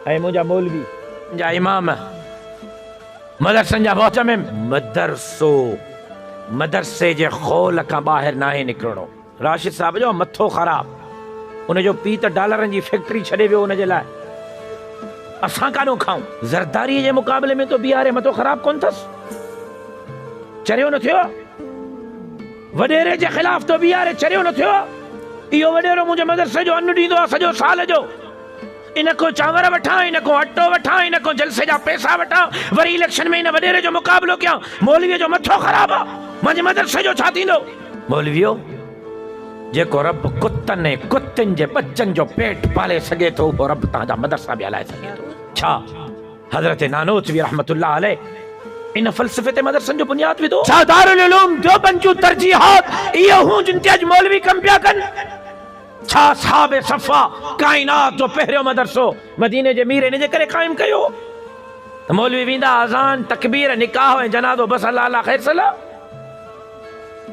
ऐं मुंहिंजा मौलवी मुंहिंजा इमाम मदरसनि जा मौज में मदरसे जे खोल खां ॿाहिरि नाहे निकिरणो। राशिद साहब जो मथो ख़राब, उनजो पीउ त डॉलरनि जी फैक्ट्री छॾे वियो उनजे लाइ। असां काॾो खाऊं? ज़रदारीअ जे मुक़ाबले में तो बीहारे मथो ख़राब कोन अथसि? चरियो न थियो? वॾेरे जे ख़िलाफ़ तो बीहारे, चरियो न थियो? इहो वॾेरो मुंहिंजे मदरसे जो अन्न ॾींदो आहे सॼो साल जो। इन को चांवर वठां, इन को अटो वठां, इन को जलसे जा पैसा वठां, वरी इलेक्शन में इन वॾेरे जो मुक़ाबलो कयां। मौलवीअ जो मथो ख़राब आहे, मुंहिंजे मदरसे जो छा थींदो? मौलवियो जेको रब कुतनि ऐं कुतियुनि जे बच्चनि जो पेट पाले सघे थो, उहो रब तव्हांजा मदरसा बि हलाए सघे थो। छा हज़रत नानोतवी रहमतुल्लाह अलैह इन फ़लसफ़े ते मदरसनि जो बुनियाद विधो? छा दारुल उलूम देवबंद जूं तरजीहात इहे हूं जिन ते अॼु मौलवी कम पिया कनि? छा साहब सफ़ा काइनात जो पहिरियों मदरसो मदीने जे मीर इन जे करे क़ाइमु कयो? त मौलवी वेंदा अज़ान तकबीर निकाह ऐं जनाज़ो बस अल्लाह अल्लाह ख़ैर सलाह।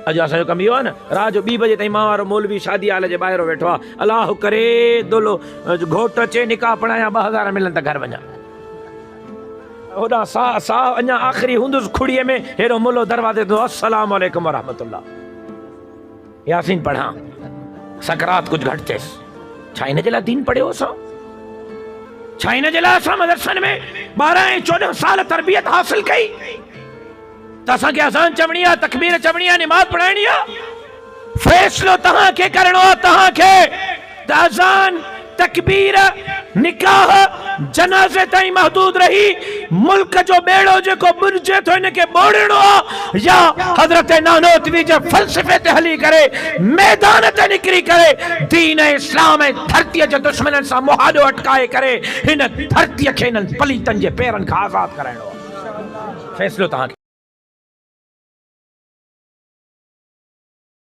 अॼु असांजो कमु इहो आहे न, राति जो 2 बजे ताईं मां वारो मौलवी शादी हाल जे ॿाहिरि वेठो आहे। अलाह करे दोलो घोट अचे निकाह पढ़ायां 2000 मिलनि त घर वञा। होॾां साह अञा आख़िरी हूंदुसि खुड़ीअ में, हेॾो मुलो दरवाज़े ते अस्सलाम वालेकुम वरहमतुल्लाह, यासीन पढ़ां, सकरात कुछ घट थिएसि। छा इन जे लाइ दीन पढ़ियो असां? छा इन जे लाइ असां मदरसनि में 12 ऐं 14 साल तरबियत हासिल कई? त असांखे अज़ान चवणी आहे, तकबीर चवणी आहे, निमाज़ पढ़ाइणी आहे? फ़ैसिलो तव्हांखे करिणो आहे, तव्हांखे त अज़ान तकबीर निकाह जनाज़े ताईं महदूद रही मुल्क जो बेड़ो जेको बुरजे थो इनखे ॿोड़िणो आहे, या हज़रत नानोतवी जे फ़लसफ़े ते हली करे मैदान ते निकिरी करे दीन इस्लाम ऐं धरतीअ जे दुश्मननि सां मुहादो अटकाए करे हिन धरतीअ खे हिननि पलीतनि जे पेरनि खां आज़ादु कराइणो आहे। फ़ैसिलो तव्हांखे